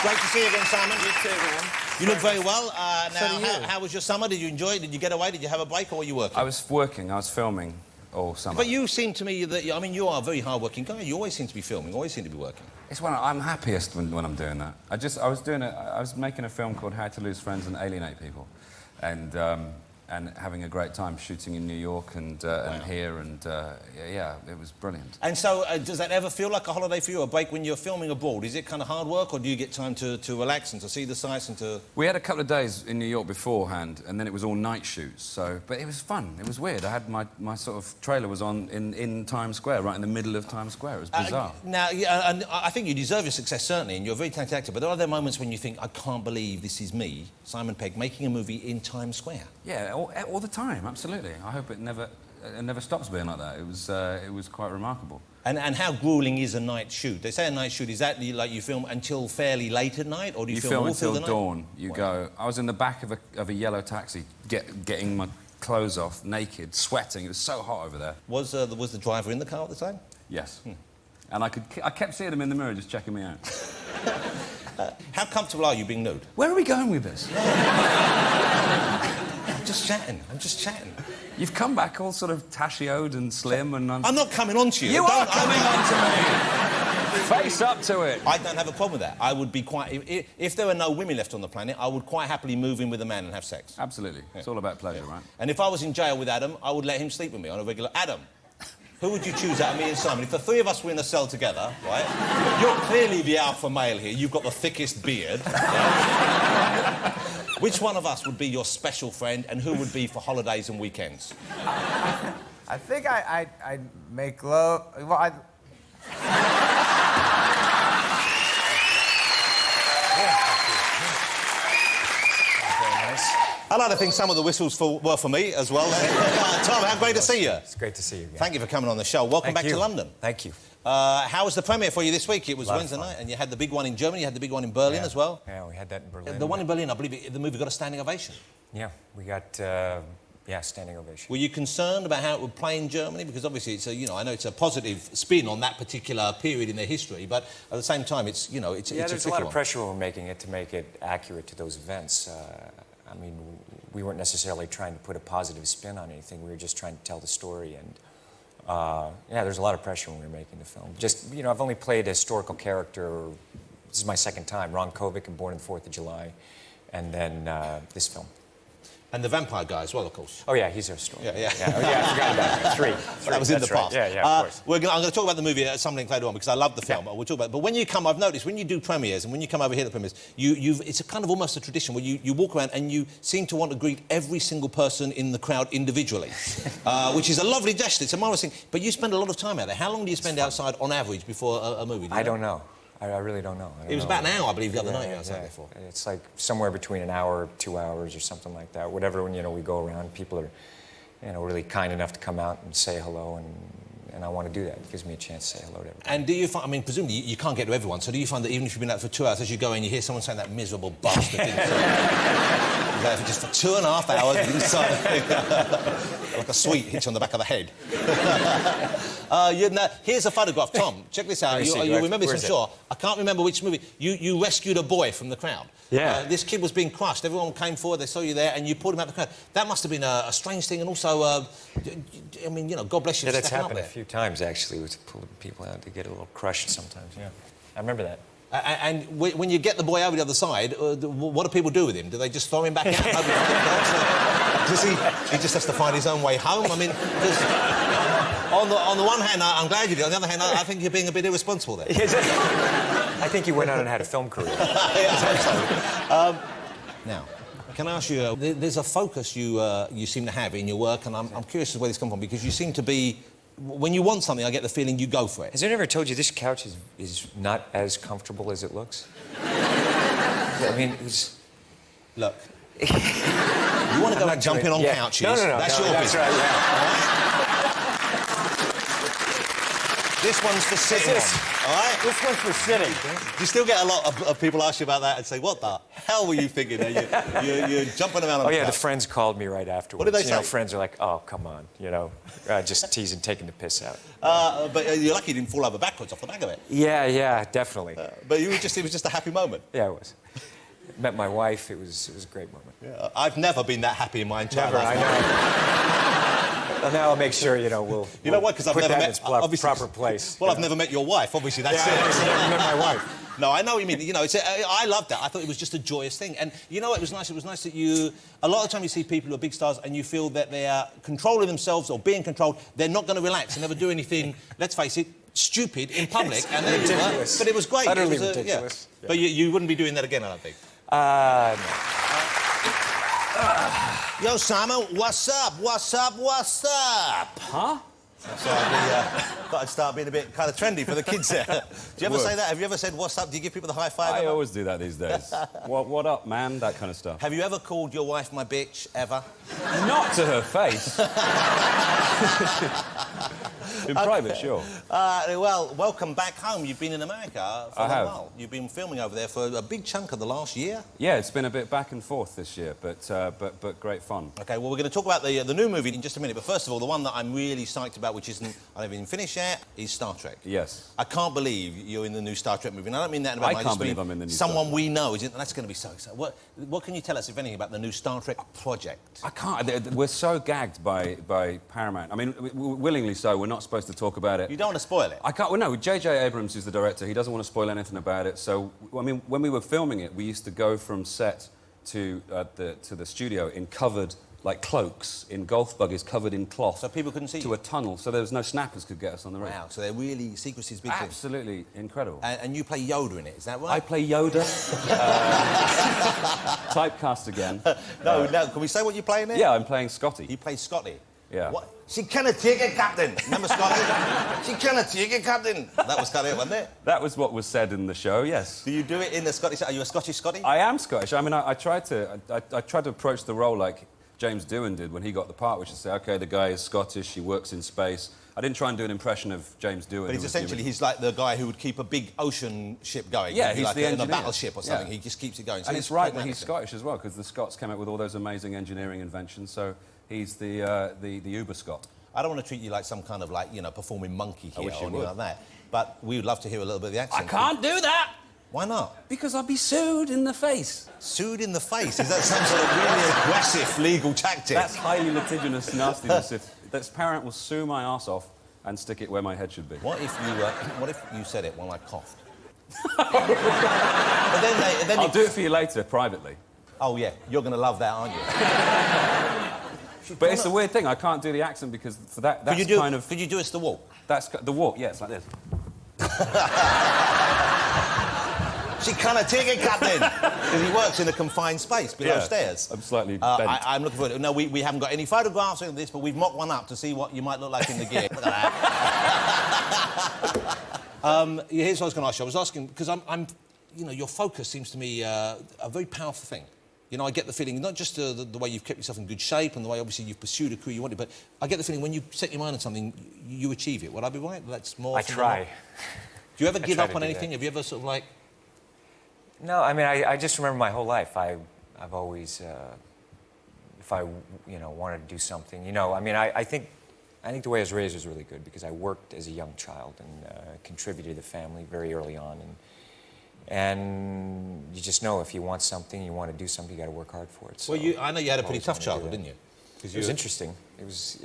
Great to see you again, Simon. You too, man. You look very well. So do you. How was your summer? Did you enjoy it? Did you get away? Did you have a break, or were you working? I was working. I was filming all summer. But you seem to me that... I mean, you are a very hard-working guy. You always seem to be filming, always seem to be working. It's when I'm happiest when I'm doing that. I was making a film called How to Lose Friends and Alienate People, and having a great time shooting in New York and here, and yeah, it was brilliant. And so, does that ever feel like a holiday for you, a break when you're filming abroad? Is it kind of hard work, or do you get time to relax and to see the sights and to... We had a couple of days in New York beforehand, and then it was all night shoots, so... But it was fun, it was weird. I had my sort of trailer was on in Times Square, right in the middle of Times Square. It was bizarre. Now, yeah, and I think you deserve your success, certainly, and you're a very talented actor, but there are there moments when you think, I can't believe this is me, Simon Pegg, making a movie in Times Square? Yeah, all the time, absolutely. I hope it never stops being like that. It was quite remarkable. And how gruelling is a night shoot? They say a night shoot, is that like you film until fairly late at night, or do you film all through the night? Dawn. You go... I was in the back of a yellow taxi, getting my clothes off, naked, sweating. It was so hot over there. Was the driver in the car at the time? Yes. And I kept seeing him in the mirror, just checking me out. How comfortable are you being nude? Where are we going with this? I'm just chatting. You've come back all sort of tashioed and slim, and I'm not coming on to you. You are coming on to me! Face up to it. I don't have a problem with that. I would be quite... If there were no women left on the planet, I would quite happily move in with a man and have sex. Absolutely. Yeah. It's all about pleasure, right? And if I was in jail with Adam, I would let him sleep with me on a regular... Adam, who would you choose out of me and Simon? If the three of us were in a cell together, right? You're clearly the alpha male here. You've got the thickest beard. Right? Which one of us would be your special friend, and who would be for holidays and weekends? I think I'd make love... Well, I like to think some of the whistles were for me as well. Tom, how great to see you. It's great to see you again. Thank you for coming on the show. Welcome back to London. Thank you. How was the premiere for you this week? It was Wednesday night, and you had the big one in Germany, you had the big one in Berlin as well. Yeah, we had that in Berlin. The one in Berlin, I believe the movie got a standing ovation. Yeah, we got, standing ovation. Were you concerned about how it would play in Germany? Because obviously it's a, I know it's a positive spin on that particular period in their history, but at the same time, it's, it's a there's a lot of pressure when we're making it to make it accurate to those events. I mean, we weren't necessarily trying to put a positive spin on anything. We were just trying to tell the story, and there's a lot of pressure when we were making the film. Just, I've only played a historical character. This is my second time. Ron Kovic, and Born on the 4th of July, and then this film. And the vampire guy as well, of course. Oh, yeah, he's our story. Yeah. Oh, yeah, I forgot about that. Three. That was in the past. Right. Yeah, of course. I'm going to talk about the movie at some length later on, because I love the film. We'll talk about it. But when you come, I've noticed, when you do premieres and when you come over here to premieres, it's a kind of almost a tradition where you walk around and you seem to want to greet every single person in the crowd individually, which is a lovely gesture. It's a marvellous thing. But you spend a lot of time out there. How long do you spend outside, on average, before a movie? I don't know. I really don't know. It was about an hour, I believe, the other night you were outside there for. It's like somewhere between an hour, 2 hours, or something like that. Whatever, when, we go around, people are, really kind enough to come out and say hello, and I want to do that. It gives me a chance to say hello to everyone. And do you find, I mean, presumably you can't get to everyone, so do you find that even if you've been out for 2 hours, as you go in, you hear someone saying that miserable bastard didn't say it? Just for 2.5 hours inside. Like a sweet hitch on the back of the head. Here's a photograph, Tom. Check this out. You remember this, I'm sure. I can't remember which movie. You rescued a boy from the crowd. Yeah. This kid was being crushed. Everyone came forward, they saw you there, and you pulled him out of the crowd. That must have been a strange thing, and also, I mean, God bless you for stepping up there. That's happened a few times, actually, with pulling people out to get a little crushed sometimes, yeah. I remember that. And when you get the boy over the other side, what do people do with him? Do they just throw him back out? Does he just has to find his own way home? I mean, on the one hand, I'm glad you did. On the other hand, I think you're being a bit irresponsible there. I think you went on and had a film career. Now, can I ask you, there's a focus you seem to have in your work, and I'm curious as to where this comes from, because you seem to be... When you want something, I get the feeling you go for it. Has anyone ever told you this couch is not as comfortable as it looks? I mean, it's... Look. You want to go and jump in on couches? No. That's your business. Right, yeah. This one's for sitting on, all right? This one's for sitting. Do you still get a lot of people ask you about that and say, what the hell were you thinking? You're jumping around on Oh, yeah, the the friends called me right afterwards. What did they You know, say? friends are like, oh, come on, you know, just teasing, taking the piss out. But you're lucky you didn't fall over backwards off the back of it. Yeah, definitely. But it was just a happy moment. Yeah, it was. Met my wife, it was a great moment. Yeah, I've never been that happy in my entire Never, life. I know. Well, now I'll make sure, you know, we'll You know what? Because I've put never that met... in its obviously- proper place. Well, I've never met your wife, obviously, that's Yeah, it. I never met my wife. No, I know what you mean. You know, I loved that. I thought it was just a joyous thing. And you know what? It was nice. It was nice that you... A lot of the time you see people who are big stars and you feel that they are controlling themselves or being controlled. They're not going to relax and never do anything, let's face it, stupid in public. And then ridiculous. But it was great. Utterly It was, ridiculous. Yeah. But you wouldn't be doing that again, I don't think. No. Yo, Simon, what's up? What's up? What's up? Huh? So thought I'd start being a bit kind of trendy for the kids there. Do you ever say that? Have you ever said what's up? Do you give people the high five? I ever? always do that these days. What up, man? That kind of stuff. Have you ever called your wife my bitch, ever? Not to her face. In private, sure. Well, welcome back home. You've been in America for I a have. while. You've been filming over there for a big chunk of the last year. Yeah, it's been a bit back and forth this year, but great fun. OK, well, we're going to talk about the new movie in just a minute. But first of all, the one that I'm really psyched about, which I haven't even finished yet, is Star Trek. Yes. I can't believe you're in the new Star Trek movie. And I don't mean that in a bad way. I just can't believe mean I'm in the new someone Star we know. That's going to be so exciting. What can you tell us, if anything, about the new Star Trek project? I can't. We're so gagged by Paramount. I mean, willingly so. We're not supposed to talk about it. You don't want to spoil it. I can't. Well, no. J.J. Abrams is the director. He doesn't want to spoil anything about it. So, I mean, when we were filming it, we used to go from set to the studio in covered, like cloaks, in golf buggies covered in cloth. So people couldn't see to you? a tunnel, so there was no snappers could get us on the road. Wow, so they're really... Secrecy's big thing. Absolutely incredible. And you play Yoda in it, is that right? I play Yoda. Typecast again. No, can we say what you play in it? Yeah, I'm playing Scotty. You play Scotty. Yeah. What? She cannot take it, Captain. Remember Scotty? She cannot take it, Captain. That was kind of it, wasn't it? That was what was said in the show, yes. Do you do it in the Scottish... Are you a Scottish Scotty? I am Scottish. I mean, I tried to approach the role like James Doohan did when he got the part, which is say, OK, the guy is Scottish, he works in space. I didn't try and do an impression of James Doohan. But he's like the guy who would keep a big ocean ship going. Yeah, Maybe he's like the in a engineer. battleship or something. Yeah. He just keeps it going. So And it's right that pragmatic. he's Scottish as well, because the Scots came up with all those amazing engineering inventions, so he's the Uber Scot. I don't want to treat you like some kind of, like, you know, performing monkey here wish or you anything would. like that. But we would love to hear a little bit of the I accent. can't do that! Why not? Because I'll be sued in the face. Sued in the face? Is that some sort of really aggressive legal tactic? That's highly litigious nastiness. That's Paramount will sue my arse off and stick it where my head should be. What if you said it while I coughed? But then I'll do it for you later, privately. Oh, yeah, you're going to love that, aren't you? But it's a weird thing. I can't do the accent because for that's Could you do us the walk? That's the walk. Yeah, it's like this. She cannot take it, Captain. Because he works in a confined space below stairs. I'm slightly bent. I'm looking forward to it. No, we haven't got any photographs of this, but we've mocked one up to see what you might look like in the gear. Look at that. Here's what I was going to ask you. I was asking, because I'm you know, your focus seems to me a very powerful thing. You know, I get the feeling, not just the way you've kept yourself in good shape and the way, obviously, you've pursued a career you wanted, but I get the feeling when you set your mind on something, you achieve it. Would I be right? That's more... I try. Do you ever give try up to on do anything? that. Have you ever sort of, like... No, I mean, I just remember my whole life. I've always, if I, you know, wanted to do something, you know, I mean, I think the way I was raised was really good because I worked as a young child and contributed to the family very early on. And you just know if you want something, you want to do something, you got to work hard for it. So Well, I know you had a pretty always tough wanted to do childhood, that. didn't you? It was interesting. It was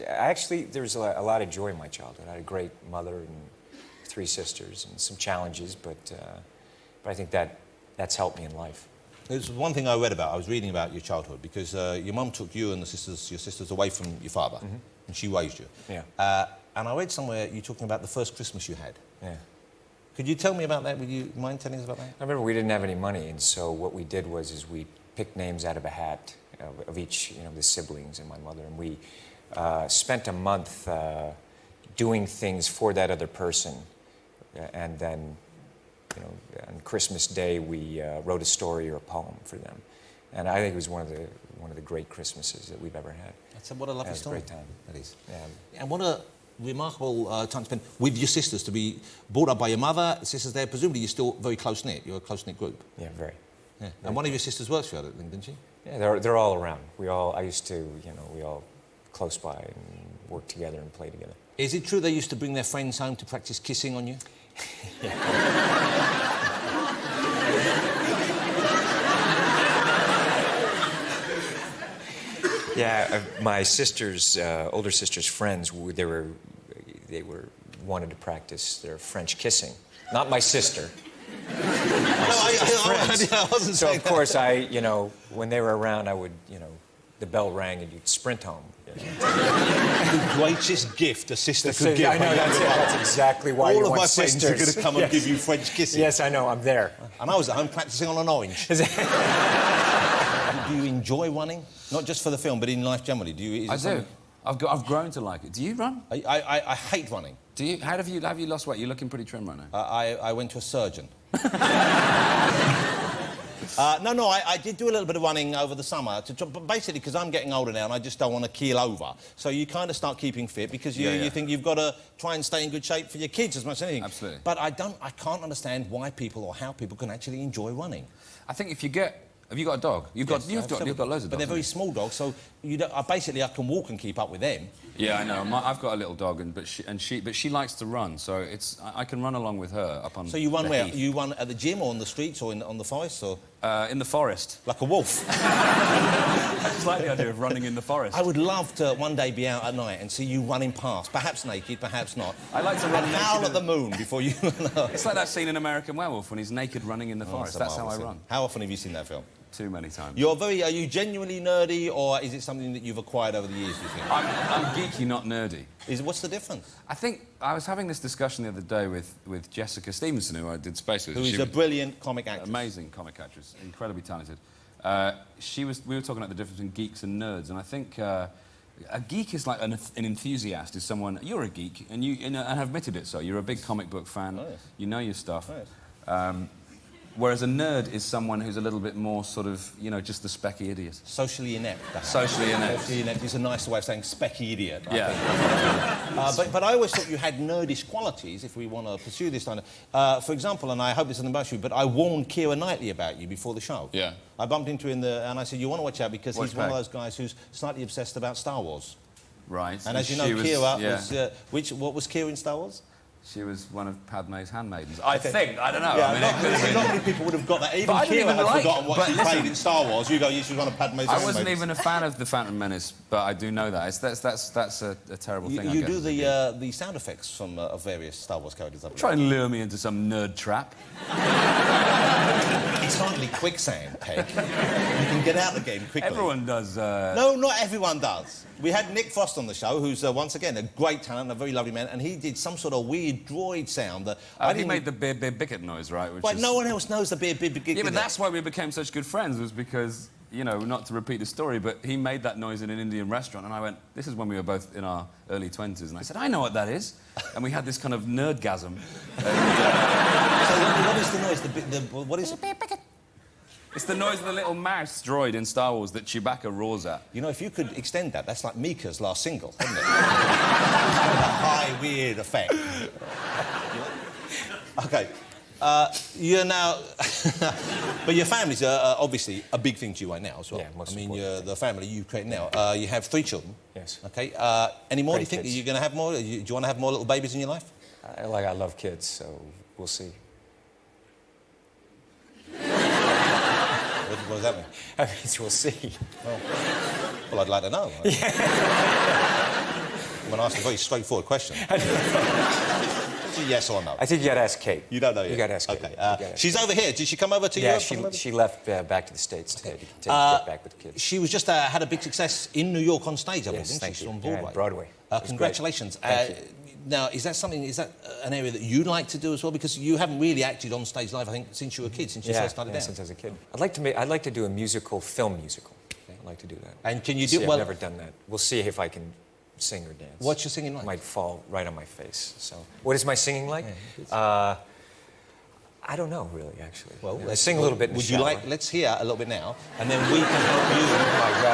there was a lot of joy in my childhood. I had a great mother and 3 sisters and some challenges, but I think that's helped me in life. There's one thing I read about. I was reading about your childhood because your mum took you and your sisters away from your father, and she raised you. Yeah. And I read somewhere you talking about the first Christmas you had. Yeah. Could you tell me about that? Would you mind telling us about that? I remember we didn't have any money, and so what we did was we picked names out of a hat of each, you know, the siblings and my mother, and we spent a month doing things for that other person, and then, you know, on Christmas Day we wrote a story or a poem for them, and I think it was one of the great Christmases that we've ever had. What a lovely It was a story. great time. That is. Yeah. And what a remarkable time to spend with your sisters, to be brought up by your mother, sisters there. Presumably you're still very close-knit. You're a close-knit group. Yeah, very. Yeah. And one of your sisters works for you, I think, didn't she? Yeah, they're all around. I used to, we all close by and work together and play together. Is it true they used to bring their friends home to practice kissing on you? Yeah, my sister's, older sister's friends, they wanted to practice their French kissing. Not my sister. I wasn't So saying of course when they were around, I would, the bell rang and you'd sprint home. The greatest gift a sister could give. I know, that's exactly why all you of want my friends sisters. are going to come and give you French kissing. Yes, I know, I'm there. And I was at home practicing on an orange. Do you enjoy running? Not just for the film, but in life generally. I do. I've grown to like it. Do you run? I hate running. Do you? How have you lost weight? You're looking pretty trim right now. I went to a surgeon. No, I did do a little bit of running over the summer, basically because I'm getting older now and I just don't want to keel over. So you kind of start keeping fit because you think you've got to try and stay in good shape for your kids as much as anything. Absolutely. But I can't understand why people or how people can actually enjoy running. I think if you get... Have you got a dog? You've got loads of dogs. But they're very small dogs, so basically I can walk and keep up with them. Yeah, I know. I've got a little dog, but she likes to run, so I can run along with her up on. So you run the where? heath. You run at the gym or on the streets or on the forest or? In the forest. Like a wolf. I just like the idea of running in the forest. I would love to one day be out at night and see you running past, perhaps naked, perhaps not. I like to run and naked. howl at the moon before you. It's like that scene in American Werewolf when he's naked running in the forest. That's how I run. How often have you seen that film? Too many times. Are you genuinely nerdy, or is it something that you've acquired over the years, do you think? I'm geeky, not nerdy. What's the difference? I think I was having this discussion the other day with Jessica Stevenson, who I did Space with. Who is a brilliant comic actress. Amazing comic actress, incredibly talented. We were talking about the difference between geeks and nerds, and I think a geek is like an enthusiast, is someone... You're a geek, and and have admitted it so. You're a big comic book fan. Oh, yes. You know your stuff. Oh, yes. Whereas a nerd is someone who's a little bit more sort of, just the specky idiot. Socially inept. Perhaps. Socially inept. Socially inept is a nicer way of saying specky idiot. Yeah. But I always thought you had nerdish qualities, if we want to pursue this kind of... for example, and I hope this doesn't embarrass you, but I warned Keira Knightley about you before the show. Yeah. I bumped into him and I said, you want to watch out because Watch he's one of Pegg. those guys who's slightly obsessed about Star Wars. Right. And as you know, Keira was... what was Keira in Star Wars? She was one of Padme's handmaidens. I think. I don't know. Yeah, I mean, not many people would have got that. Even I didn't Keira even had forgotten what she listen, played in Star Wars. You go, yeah, she was one of Padme's I wasn't handmaidens. even a fan of the Phantom Menace, but I do know that. That's a terrible thing. You do the sound effects from of various Star Wars characters. I believe. Try and lure me into some nerd trap. It's hardly quicksand, Pegg. You can get out the game quickly. Everyone does. No, not everyone does. We had Nick Frost on the show, who's once again a great talent, a very lovely man, and he did some sort of weird droid sound that he made the beer bigot noise, right? But no one else knows the beer bigot. Yeah, but that's why we became such good friends, was because, not to repeat the story, but he made that noise in an Indian restaurant, and I went, this is when we were both in our early 20s, and I said, I know what that is. And we had this kind of nerdgasm. So what is the noise? What is it? It's the noise of the little mouse droid in Star Wars that Chewbacca roars at. If you could extend that, that's like Mika's last single, isn't it? A high, weird effect. OK. You're now... but your family's obviously a big thing to you right now as well. Yeah, most the family you've created now. You have 3 children. Yes. OK. Any more? Great Do you think kids. you're going to have more? Do you want to have more little babies in your life? I love kids, so we'll see. What does that mean? That means we'll see. Well, I'd like to know. I'm going to ask a very straightforward question. Yes or no? I think you got to ask Kate. You don't know yet? You got to ask Kate. OK. She's over here. Did she come over to Yeah, Europe? she left back to the States today to get back with the kids. She was just had a big success in New York on stage, I believe, Yes, didn't thank she? you. On Yeah, Broadway. Broadway. Congratulations. Thank you. Now, is that an area that you'd like to do as well? Because you haven't really acted on stage live, I think, since you were a kid, since you first started out. Since I was a kid. I'd like to do a film musical. I'd like to do that. And can you do... I've never done that. We'll see if I can sing or dance. What's your singing like? It might fall right on my face. So, what is my singing like? I don't know, really, actually. Well, I sing a little bit in the shower. Would you like... Let's hear a little bit now, and then we can help you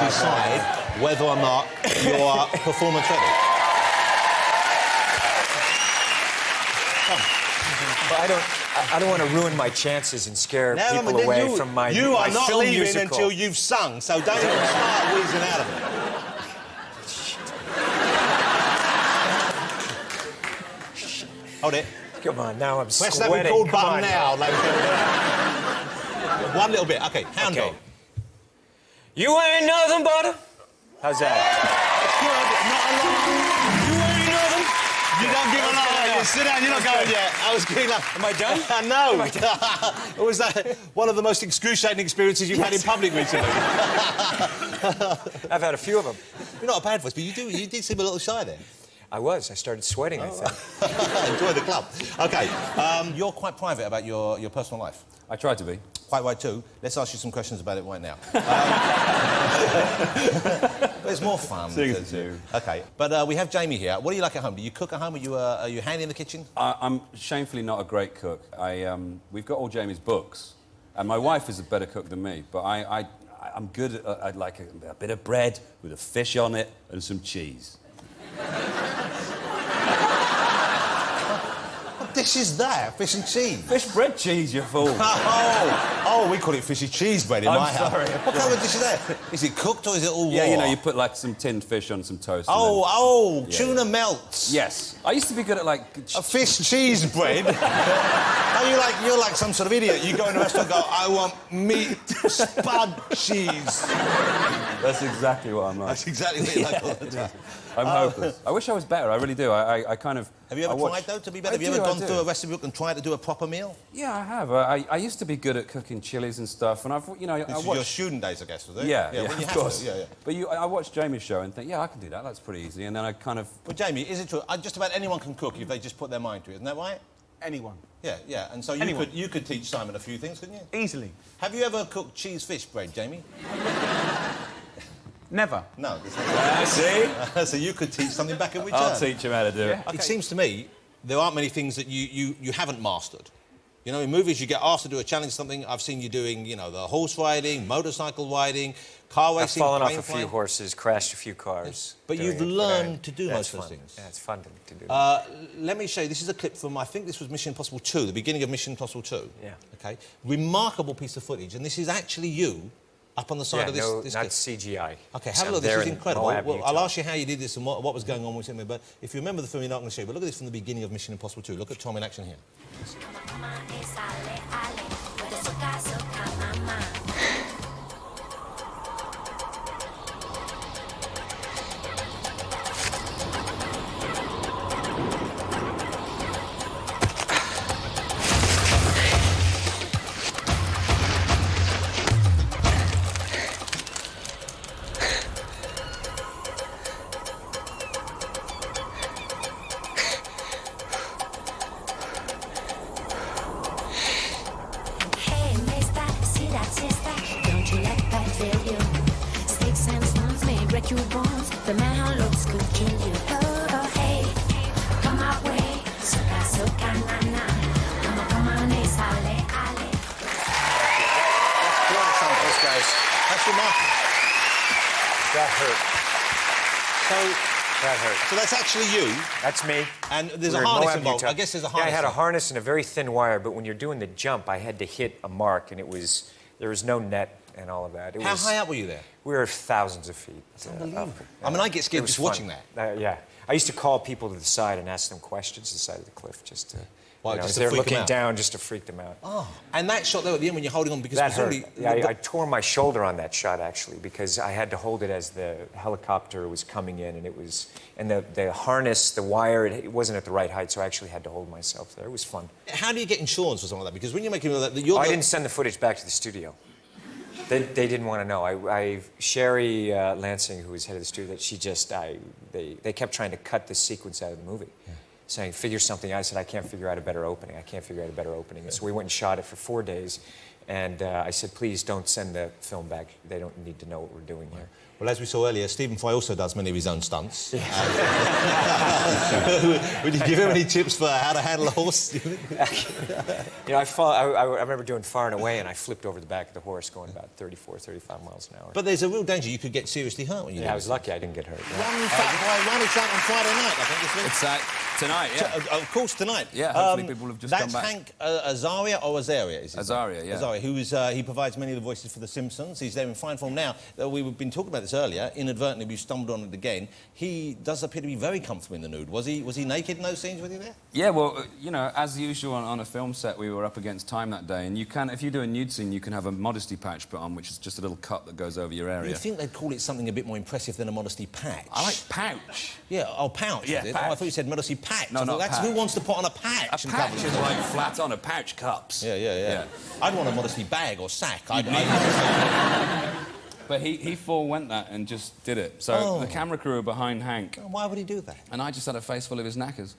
decide whether or not you're performance ready. I don't want to ruin my chances and scare people away from my You are not film leaving musical. until you've sung, so don't even start wheezing out of it. Hold it. Come on, now I'm Press sweating. that record Come button on. now. Like, one little bit. Okay, hound dog. You ain't nothing but a... How's that? You ain't nothing. You don't give a lot. Sit down. You're not going yet. I was getting up. Am I done? No. It was one of the most excruciating experiences you've had in public recently. I've had a few of them. You're not a bad voice, but you did seem a little shy there. I started sweating, I think. Enjoy the club. OK, you're quite private about your personal life. I try to be. Quite right, too. Let's ask you some questions about it right now. But it's more fun. Things to do. OK, but we have Jamie here. What do you like at home? Do you cook at home? Are you handy in the kitchen? I'm shamefully not a great cook. We've got all Jamie's books, and my wife is a better cook than me, but I'm good at like a bit of bread with a fish on it and some cheese. What dish is that? Fish and cheese? Fish, bread, cheese, you fool. Oh, we call it fishy cheese bread in my house. sorry. What kind of dish is that? Is it cooked or is it all raw? Yeah, you know, you put like some tinned fish on some toast. Tuna melts. Yes. I used to be good at like... A fish cheese bread? You're like some sort of idiot. You go in a restaurant and go, I want meat, spud, cheese. That's exactly what I'm like. That's exactly what you're like all the time. I'm hopeless. I wish I was better, I really do. I kind of... Have you ever tried, though, to be better? Have you ever gone through a recipe book and tried to do a proper meal? Yeah, I have. I used to be good at cooking chilies and stuff, and I've, you know, This is your student days, I guess, was it? Yeah, when you of have course. to, yeah. But I watched Jamie's show and think, yeah, I can do that. That's pretty easy. And then I kind of... But, Jamie, is it true? Just about anyone can cook if they just put their mind to it, isn't that right? Anyone. Yeah. And so you could teach Simon a few things, couldn't you? Easily. Have you ever cooked cheese fish bread, Jamie? Never. No. see? So you could teach something back in return. I'll teach him how to do it. Okay. It seems to me there aren't many things that you haven't mastered. You know, in movies you get asked to do a challenge, something. I've seen you doing, you know, the horse riding, motorcycle riding, car racing, I've fallen off plane a few flying. horses, crashed a few cars. But you've learned to do most of those things. Yeah, it's fun to do that. Let me show you. This is a clip from, I think this was Mission Impossible 2, the beginning of Mission Impossible 2. Yeah. OK. Remarkable piece of footage. And this is actually you up on the side of this not clip. CGI. OK, have a look. This is incredible. Well, I'll ask you how you did this and what was going on with it. But if you remember the film, you're not going to show you. But look at this from the beginning of Mission Impossible 2. Look at Tom in action here. You want the man who looks good, kill you. Oh, hey, come my way. Suka, na, na. Come on, sale, ale. Those guys. That's remarkable. That hurt. That hurt. So that's actually you. That's me. And there's We a were in harness Moab, involved. Utah. I guess there's a Yeah, harness. I had a involved. harness and a very thin wire, but when you're doing the jump, I had to hit a mark, and there was no net and all of that. How high up were you there? We were thousands of feet. That's unbelievable. I mean, I get scared just watching that. Yeah. I used to call people to the side and ask them questions to the side of the cliff just to... Well, just just to they're freak 'em looking out. down just to freak them out. Oh, and that shot there at the end when you're holding on because That hurt. presumably... Yeah, I tore my shoulder on that shot, actually, because I had to hold it as the helicopter was coming in, and it was... And the harness, the wire, it wasn't at the right height, so I actually had to hold myself there. It was fun. How do you get insurance for something like that? Because when you're making... I I didn't send the footage back to the studio. They didn't want to know. Sherry Lansing, who was head of the studio, they kept trying to cut this sequence out of the movie, saying, figure something out. I said, I can't figure out a better opening. I can't figure out a better opening. And so we went and shot it for 4 days. And I said, please don't send the film back. They don't need to know what we're doing here. Well, as we saw earlier, Stephen Fry also does many of his own stunts. Would you give him any tips for how to handle a horse? You know, I remember doing Far and Away, and I flipped over the back of the horse going about 34, 35 miles an hour. But there's a real danger you could get seriously hurt when you do I was lucky I didn't get hurt. Yeah. One is out on Friday night, I think this week. It's tonight, yeah. Of course, tonight. Yeah, hopefully people have just come back. That's Hank Azaria or Azaria, is it? Azaria, yeah. Azaria, who is, he provides many of the voices for The Simpsons. He's there in fine form now. We've been talking about this earlier. Inadvertently, we've stumbled on it again. He does appear to be very comfortable in the nude. Was he naked in those scenes with you there? Yeah, well, you know, as usual on a film set, we were up against time that day, and you can, if you do a nude scene, you can have a modesty patch put on, which is just a little cut that goes over your area. You'd think they'd call it something a bit more impressive than a modesty patch. I like pouch. Yeah, pouch, Yeah, is it? patch. Oh, I thought you said modesty patch. No, not that's patch. Who wants to put on a patch? A patch is like flat on a pouch cups. Yeah. I'd want a modesty bag or sack. But he forewent that and just did it. So the camera crew were behind Hank. Why would he do that? And I just had a face full of his knackers.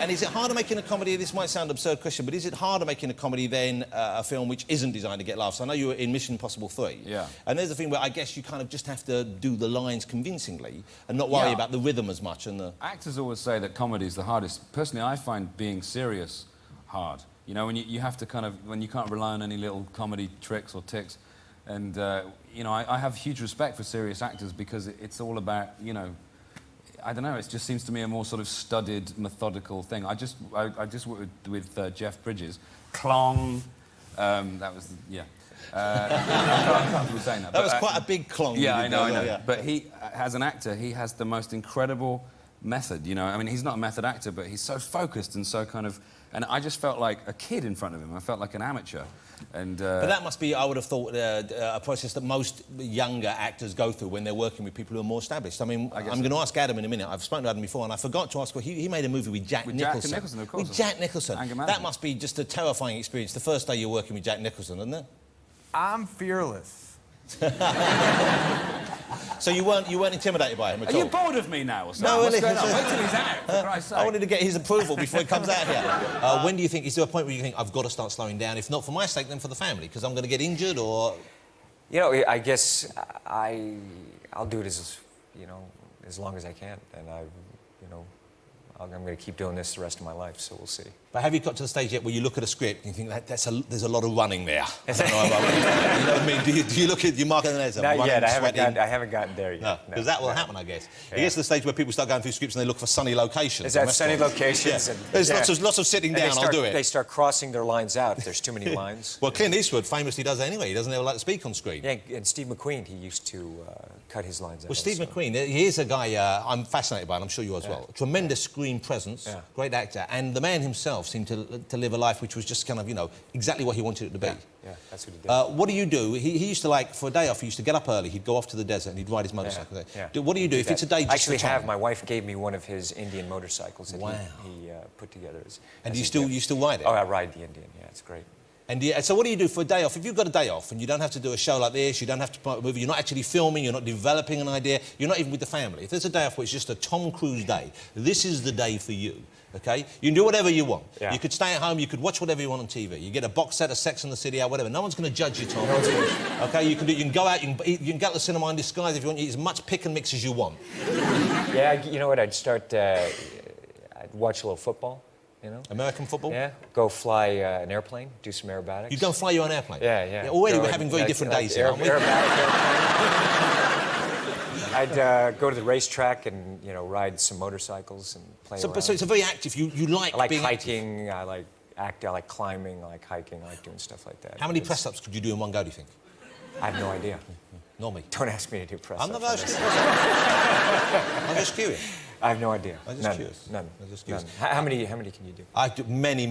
And is it harder making a comedy? This might sound an absurd question, but is it harder making a comedy than a film which isn't designed to get laughs? I know you were in Mission Impossible 3. Yeah. And there's the thing where I guess you kind of just have to do the lines convincingly and not worry about the rhythm as much and the... Actors always say that comedy is the hardest. Personally, I find being serious hard. You know, when you have to kind of... when you can't rely on any little comedy tricks or tics. And, you know, I have huge respect for serious actors because it's all about, you know... I don't know, it just seems to me a more sort of studied, methodical thing. I just worked with Jeff Bridges. Clong. That was, yeah. I'm comfortable saying that. That was quite a big clong. Yeah, I know. Yeah. But he, as an actor, he has the most incredible method, you know. I mean, he's not a method actor, but he's so focused and so kind of... And I just felt like a kid in front of him. I felt like an amateur. And, but that must be, I would have thought, a process that most younger actors go through when they're working with people who are more established. I mean, I'm going to ask Adam in a minute. I've spoken to Adam before, and I forgot to ask, well, he made a movie with Jack Nicholson. Jack Nicholson, of course. With Jack Nicholson. Anger That management. must be just a terrifying experience, the first day you're working with Jack Nicholson, isn't it? I'm fearless. So you weren't intimidated by him at all? Are you bored of me now or something? No, What's really. going on? Wait till he's out, for Christ's sake. I wanted to get his approval before he comes out here. When do you think, is there a point where you think, I've got to start slowing down, if not for my sake, then for the family, because I'm going to get injured, or... You know, I guess I'll do it as, you know, as long as I can. And you know, I'm going to keep doing this the rest of my life, so we'll see. But have you got to the stage yet where you look at a script and you think, there's a lot of running there? I don't know about you know what I mean? Do you look at, you mark it as a Not running, yet. I sweating? haven't gotten there yet. No, because that will happen, I guess. It gets to the stage where people start going through scripts and they look for sunny locations. Is that sunny locations? Yeah. And, There's lots of sitting down, I'll do it. They start crossing their lines out if there's too many lines. Well, Clint Eastwood famously does that anyway. He doesn't ever like to speak on screen. Yeah, and Steve McQueen, he used to cut his lines out. Well, Steve also. McQueen, here's a guy I'm fascinated by, and I'm sure you as well. Tremendous screen presence, great actor, and the man himself seemed to live a life which was just kind of, you know, exactly what he wanted it to be. Yeah, that's what he did. What do you do? He used to, like, for a day off, he used to get up early, he'd go off to the desert and he'd ride his motorcycle. What do you do if it's a day just I actually for time? my wife gave me one of his Indian motorcycles that he put together. And you still ride it? Oh, I ride the Indian, yeah, it's great. And so what do you do for a day off? If you've got a day off and you don't have to do a show like this, you don't have to promote a movie, you're not actually filming, you're not developing an idea, you're not even with the family. If there's a day off where it's just a Tom Cruise day, this is the day for you, OK? You can do whatever you want. Yeah. You could stay at home, you could watch whatever you want on TV. You get a box set of Sex and the City out, whatever. No one's going to judge you, Tom. OK? You can go out, you can go to the cinema in disguise if you want. You eat as much pick and mix as you want. Yeah, you know what? I'd watch a little football. You know? American football? Yeah. Go fly an airplane, do some aerobatics. You'd go and fly your own airplane? Yeah. Already we're having very different days here, aren't we? I'd go to the racetrack and, you know, ride some motorcycles and play around. So it's a very active, you like I like being hiking, I like climbing, I like hiking, I like doing stuff like that. How many press-ups could you do in one go, do you think? I have no idea. Not me. Don't ask me to do press-ups. I'm just curious. I have no idea. I'm just curious. None. I'm just curious. None. How many can you do? I do many.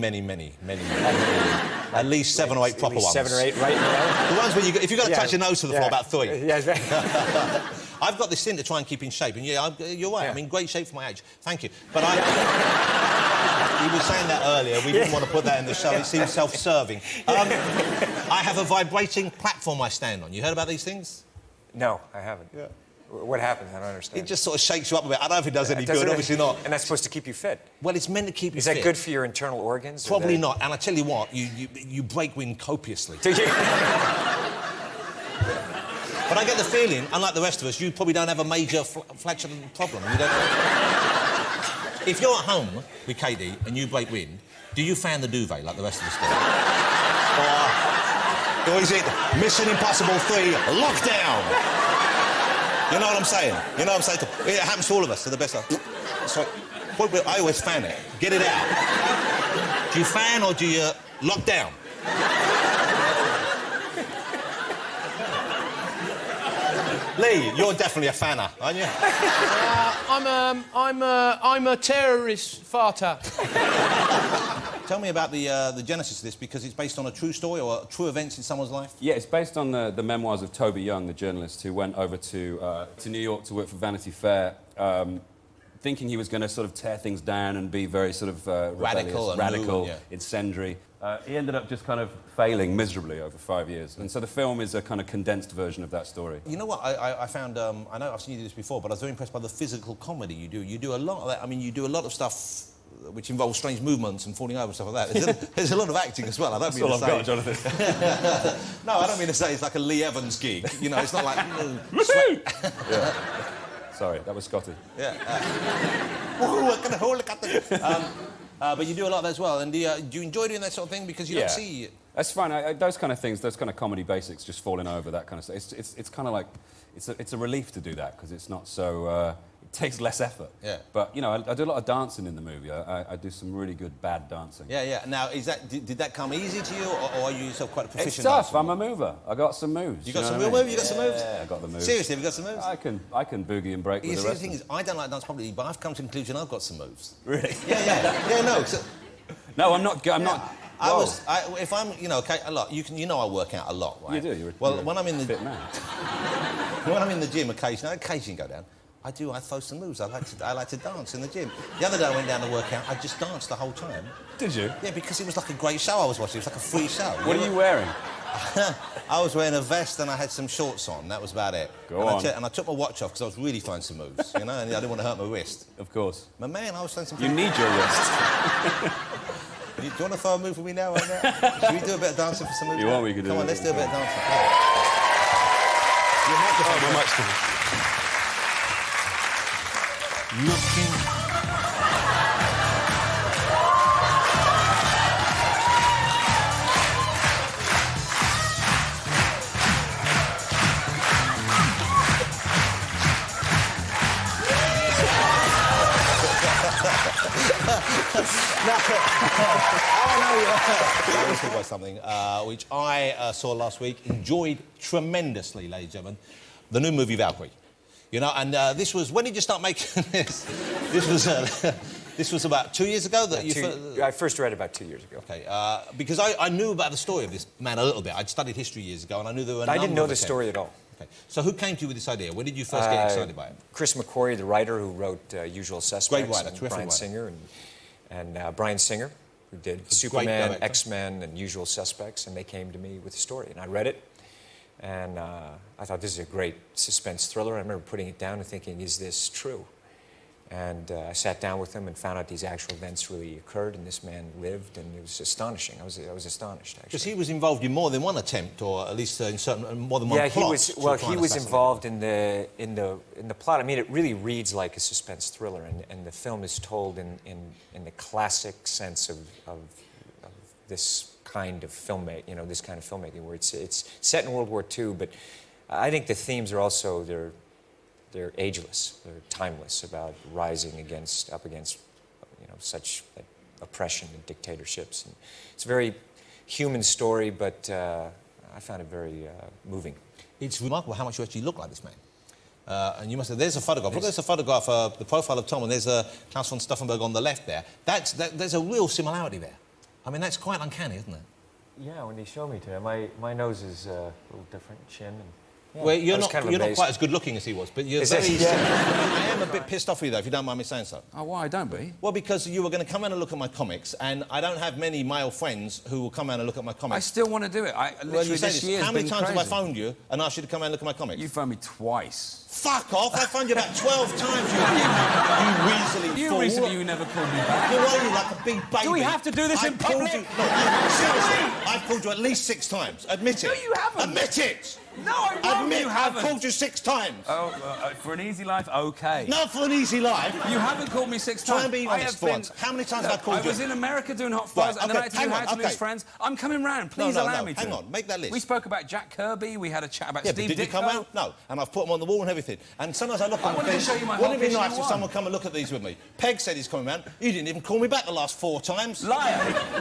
At least 7 or 8 proper ones. 7 or 8 right in a row? The ones where if you've got to touch your nose to the floor, about 3. Yeah, I've got this thing to try and keep in shape, and you're right. Yeah. I'm in great shape for my age. Thank you. But he was saying that earlier. We didn't want to put that in the show. It seems self-serving. I have a vibrating platform I stand on. You heard about these things? No, I haven't. Yeah. What happens? I don't understand. It just sort of shakes you up a bit. I don't know if it does any good, obviously not. And that's supposed to keep you fit. Well, it's meant to keep you Is fit. that good for your internal organs? Probably not. And I tell you what, you break wind copiously. Do you? But I get the feeling, unlike the rest of us, you probably don't have a major flatulent problem. You don't... If you're at home with Katie and you break wind, do you fan the duvet like the rest of us do? or is it Mission Impossible 3 lockdown? You know what I'm saying? You know what I'm saying? It happens to all of us, to the best of... Sorry. I always fan it. Get it out. Do you fan or do you lock down? Lee, you're definitely a fanner, aren't you? I'm a terrorist farter. Tell me about the genesis of this, because it's based on a true story or true events in someone's life. Yeah, it's based on the memoirs of Toby Young, the journalist who went over to New York to work for Vanity Fair, thinking he was going to sort of tear things down and be very sort of radical, incendiary. He ended up just kind of failing miserably over 5 years. And so the film is a kind of condensed version of that story. You know what? I found... I know I've seen you do this before, but I was very impressed by the physical comedy you do. You do a lot of that. I mean, you do a lot of stuff which involves strange movements and falling over and stuff like that. There's a lot of acting as well. I don't mean to say... That's all I've got, Jonathan. No, I don't mean to say it's like a Lee Evans gig. You know, it's not like... Yeah. Sorry, that was Scotty. Yeah. But you do a lot of that as well. And do you enjoy doing that sort of thing? Because you don't see... That's fine. Those kind of things, those kind of comedy basics, just falling over, that kind of stuff. It's kind of like... It's a relief to do that, because it's not so... it takes less effort. Yeah. But, you know, I do a lot of dancing in the movie. I do some really good bad dancing. Yeah, yeah. Now, did that come easy to you, or are you yourself quite a proficient It's tough. dancer? I'm a mover. I got some moves. You got some real moves? You got some moves? Yeah, I got the moves. Seriously, have you got some moves? I can boogie and break with the The rest thing of is, I don't like dance properly, but I've come to the conclusion I've got some moves. Really? Yeah, no. No, I'm not. I'm not. If I'm, you know, okay, a lot. You know, I work out a lot, right? You do. When I'm in the fit man. when I'm in the gym, occasionally go down. I throw some moves. I like to dance in the gym. The other day I went down to work out. I just danced the whole time. Did you? Yeah, because it was like a great show I was watching. It was like a free show. What are you wearing? I was wearing a vest and I had some shorts on. That was about it. Go on. And I took my watch off because I was really throwing some moves, you know, and I didn't want to hurt my wrist. Of course. My man, I was throwing some... You need your wrist. Do you want to throw a move for me now, right now? Should we do a bit of dancing for some moves? You want, we can do Come on, it. let's do a bit of dancing. Your microphone, your microphone. Looking... I want to talk about something which I saw last week, enjoyed tremendously, ladies and gentlemen, the new movie Valkyrie. You know, and this was... When did you start making this? This was about 2 years ago that I first read it about 2 years ago. Okay, because I knew about the story of this man a little bit. I'd studied history years ago, and I knew there were a I didn't number know of the attempts. story at all. Okay. So who came to you with this idea? When did you first get excited by it? Chris McQuarrie, the writer who wrote Usual Suspects. Great writer, and terrific Bryan writer. Singer and Brian Singer, who did great Superman, director. X-Men, and Usual Suspects, and they came to me with the story, and I read it, and I thought, this is a great suspense thriller. I remember putting it down and thinking, is this true? And I sat down with him and found out these actual events really occurred, and this man lived, and it was astonishing. I was astonished, actually. Because he was involved in more than one attempt, or at least in more than one plot. He was involved in the plot. I mean, it really reads like a suspense thriller, and the film is told in the classic sense of this kind of filmmaking, you know, this kind of filmmaking, where it's set in World War II, but I think the themes are also they're ageless, they're timeless, about rising up against, you know, such oppression and dictatorships. And it's a very human story, but I found it very moving. It's remarkable how much you actually look like this man. And you must have... There's a photograph. Look, there's a photograph, the profile of Tom, and there's Klaus von Stauffenberg on the left there. There's a real similarity there. I mean, that's quite uncanny, isn't it? Yeah, when they showed me today, my nose is a little different, chin, and Well, you're I was not, kind of you're not amazed. quite as good looking as he was, but you're Is very... it? I am a bit pissed off with you, though, if you don't mind me saying so. Oh, why? Don't be. Well, because you were going to come around and look at my comics, and I don't have many male friends who will come around and look at my comics. I still want to do it. Well, you say this this. year's How many been times have I crazy. phoned you and asked you to come around and look at my comics? You phoned me twice. Fuck off! I phoned you about 12 times, you weaselly You fool. recently, you never called me back. You're only like a big baby. Do we have to do this in I've called public? you- No, seriously, I've called you at least 6 times. Admit it. No, you haven't. Admit it. No, I won't. Admit You I've haven't. called you 6 times. Oh, for an easy life, okay. Not for an easy life. You haven't called me 6 Try times. and be I honest have for been- once. How many times have I called I you? was in America doing Hot Fuzz, Right, and then I okay, had to do hang on, How to Lose okay. Friends. I'm coming round. Please no, allow no, me to. hang on, make that list. We spoke about Jack Kirby. We had a chat about Yeah, Steve but did you come Ditko. out? No. And I've put them on the wall and everything. And sometimes I look I on wanted to things. show you my Wouldn't it be whole nice kitchen if in someone one. would come and look at these with me? Pegg said he's coming round. You didn't even call me back the last 4 times. Liar.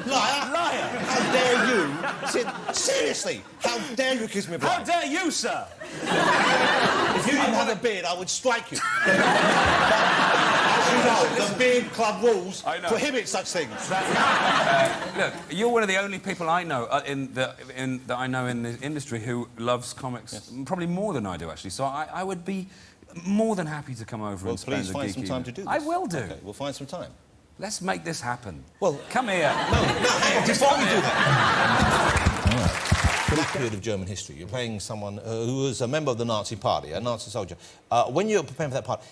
Liar. Liar. How dare you? Seriously, how dare you kiss me How blind? dare you, sir? If you didn't have a beard, I would strike you. As you know, the beard club rules I know. prohibit such things. Look, you're one of the only people I know that I know in the industry who loves comics, probably more than I do, actually. So I would be more than happy to come over Well, and spend please a find geeky some time to do this. I will do. Okay, we'll find some time. Let's make this happen. Well- come here. No, hang on, before we do that. For that period of German history, you're playing someone who was a member of the Nazi Party, a Nazi soldier. When you're preparing for that part,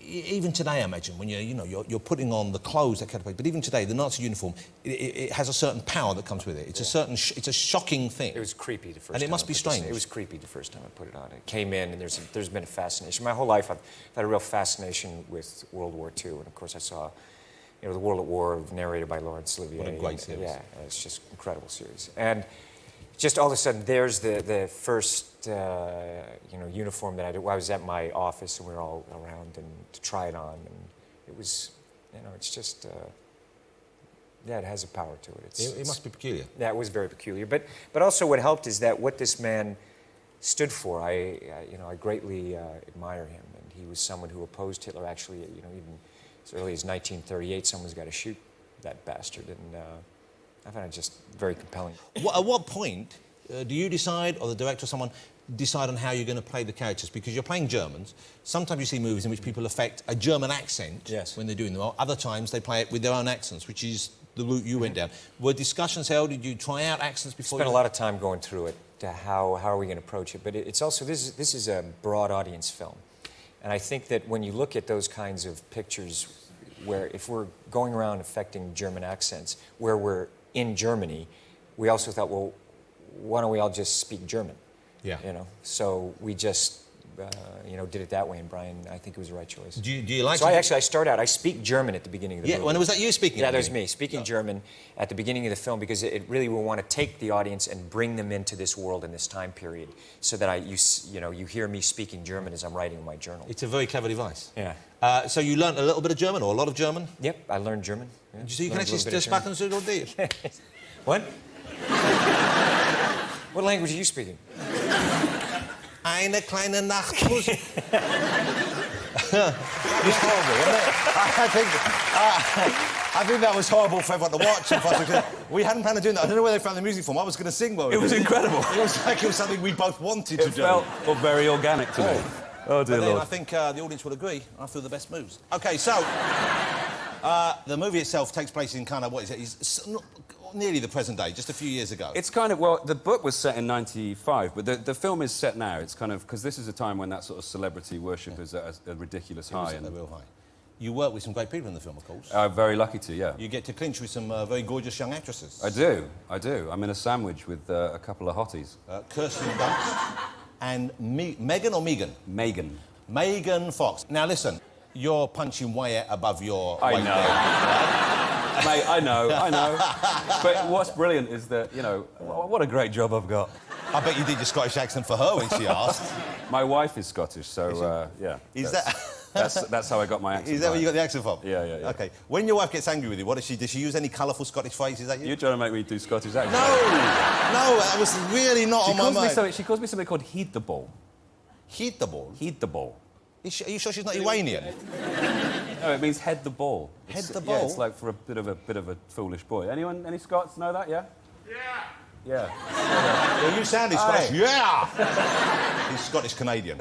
even today, I imagine, when you're putting on the clothes that kind of, but even today, the Nazi uniform, it has a certain power that comes with it. It's a certain, it's a shocking thing. It was creepy the first time. And it must I be put this- strange. It was creepy the first time I put it on. It came in, and there's been a fascination. My whole life, I've had a real fascination with World War II, and of course, I saw, The World at War, narrated by Laurence Olivier. What a great series. Yeah, it's just an incredible series. And just all of a sudden, there's the first uniform that I was at my office, and we were all around and to try it on, and it was, it's just. It has a power to it. It must be peculiar. Yeah, it was very peculiar. But also what helped is that what this man stood for, I greatly admire him. And he was someone who opposed Hitler. Actually, even as early as 1938, someone's got to shoot that bastard. And I found it just very compelling. At what point do you decide, or the director or someone, decide on how you're going to play the characters? Because you're playing Germans. Sometimes you see movies in which people affect a German accent when they're doing them. Other times they play it with their own accents, which is the route you went down. Were discussions held? Did you try out accents before? Spent a lot of time going through it. How are we going to approach it? But it's also this is a broad audience film, and I think that when you look at those kinds of pictures, where if we're going around affecting German accents, where we're in Germany, we also thought, well, why don't we all just speak German? Yeah. So we just, did it that way, and Brian, I think it was the right choice. Do you like? So I start out. I speak German at the beginning of the movie. When was that you speaking? Yeah, that was me speaking German at the beginning of the film, because it really will want to take the audience and bring them into this world in this time period, so that you hear me speaking German as I'm writing in my journal. It's a very clever device. Yeah. So you learned a little bit of German, or a lot of German? Yep, I learned German. Yeah. So you can Learned a actually little bit of just German. back and do it. What? What language are you speaking? Eine kleine Nachtmusik. It's horrible, isn't it? I think that was horrible for everyone to watch. And for us to, we hadn't planned on doing that. I don't know where they found the music from. I was going to sing while we It was did incredible. It was like it was something we both wanted to It do. felt very organic to me. Oh, dear But then Lord. I think the audience will agree. I feel the best moves. OK, so the movie itself takes place in kind of, what is it? It's nearly the present day, just a few years ago. It's kind of, well, the book was set in 95, but the film is set now. It's kind of, because this is a time when that sort of celebrity worship is at a ridiculous high. a real high. You work with some great people in the film, of course. I'm very lucky to, yeah. You get to clinch with some very gorgeous young actresses. I do. I'm in a sandwich with a couple of hotties. Kirsten Dunst and Megan or Megan? Megan. Megan Fox. Now, listen, you're punching way above your I weight know. there. Mate, I know. But what's brilliant is that, what a great job I've got. I bet you did your Scottish accent for her when she asked. My wife is Scottish, so, yeah. That's how I got my accent. Is that where right. you got the accent from? Yeah. OK. When your wife gets angry with you, what does she do? Does she use any colourful Scottish phrases? Is that you? You're trying to make me do Scottish accent. No, that was really not on my mind. She calls me something called heed the ball. Heed the ball? Heed the ball. Are you sure she's not Iranian? No, it means head the ball. Head the Yeah, ball? it's like for a bit of a foolish boy. Any Scots know that? Yeah. Yeah. Well, you sounded Scottish. Yeah! He's Scottish-Canadian.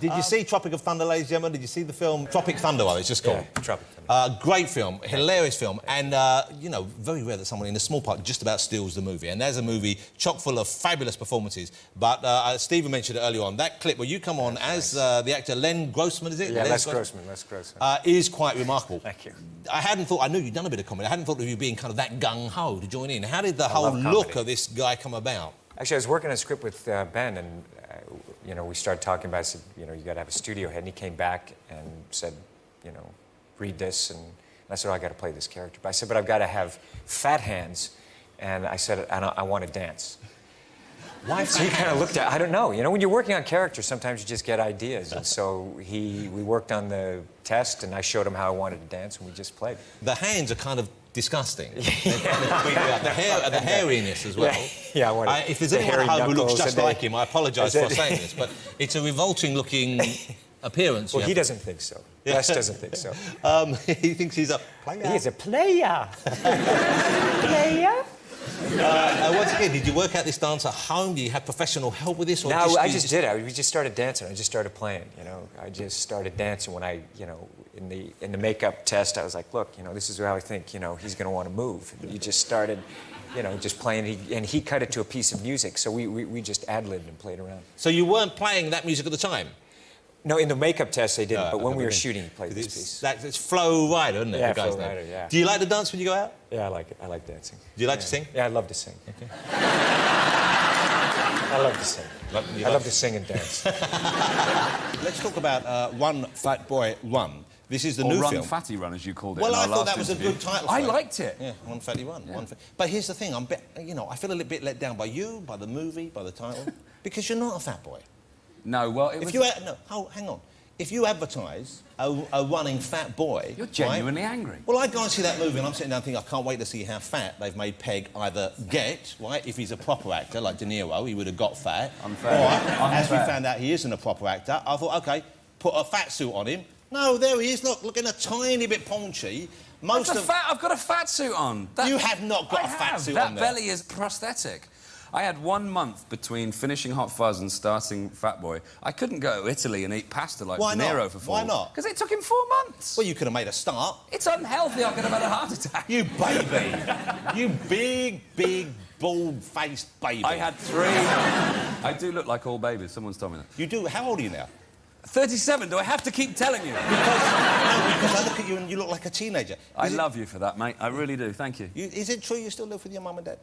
Did you see Tropic of Thunder, ladies and gentlemen? Did you see the film Tropic Thunder, it's just called? Yeah, Tropic Thunder. Great film, hilarious film, and, you know, very rare that someone in a small part just about steals the movie. And there's a movie chock full of fabulous performances. But Stephen mentioned it earlier on, that clip where you come on as the actor Len Grossman, is it? Yeah, Les Grossman. Is quite remarkable. Thank you. I knew you'd done a bit of comedy. I hadn't thought of you being kind of that gung-ho to join in. How did the whole look of this guy come about? Actually, I was working on a script with Ben, and you know, we started talking about. I said, you know, you got to have a studio head, and he came back and said, you know, read this, and I said, oh, I got to play this character. But I said, but I've got to have fat hands, and I said, I want to dance. Why? So he kind of looked at. I don't know. You know, when you're working on characters, sometimes you just get ideas, and so we worked on the test, and I showed him how I wanted to dance, and we just played. The hands are kind of disgusting. The hairiness as well. Yeah, I want if there's anyone at home who looks just like him, I apologise for saying this, but it's a revolting-looking appearance. Well, he doesn't think so. Les doesn't think so. He thinks he's a player. He's a player. Player. Once again, did you work out this dance at home? Do you have professional help with this? Or No, I just did. We just started dancing. I just started playing. You know, I just started dancing when you know, in the makeup test, I was like, look, you know, this is how I think, you know, he's going to want to move. And you just started, you know, just playing, and he cut it to a piece of music, so we just ad-libbed and played around. So you weren't playing that music at the time? No, in the makeup test they didn't, but when we were shooting, he played this piece. It's Flo Rida, isn't it? Yeah, the guy's Flo name. Rida, yeah. Do you like to dance when you go out? Yeah, I like it. I like dancing. Do you like to sing? Yeah, I love to sing. Okay. I love to sing. I love to sing and dance. Let's talk about One Fat Boy Run. This is the new Run film. Fatty Run, as you called it. Well, in our I thought last that was interview. a good title. I for it. liked it. Yeah, One Fatty Run. Yeah. But here's the thing, you know, I feel a little bit let down by you, by the movie, by the title, because you're not a fat boy. No, well, it If was... you hang on. If you advertise a running fat boy... You're genuinely angry. Well, I go and see that movie and I'm sitting down thinking, I can't wait to see how fat they've made Pegg either get, right? If he's a proper actor, like De Niro, he would have got fat. Unfair. Or, as we Unfair. found out he isn't a proper actor, I thought, OK, put a fat suit on him. No, there he is, looking a tiny bit paunchy. I've got a fat suit on. You have not got a fat suit on there. That belly is prosthetic. I had 1 month between finishing Hot Fuzz and starting Fat Boy. I couldn't go to Italy and eat pasta like De Niro for 4 Why not? Because it took him 4 months. Well, you could have made a start. It's unhealthy. I could have had a heart attack. You baby. You big, bald-faced baby. I had 3. I do look like all babies. Someone's told me that. You do? How old are you now? 37. Do I have to keep telling you? No, because I look at you and you look like a teenager. I love you for that, mate. I really do. Thank you. Is it true you still live with your mum and dad?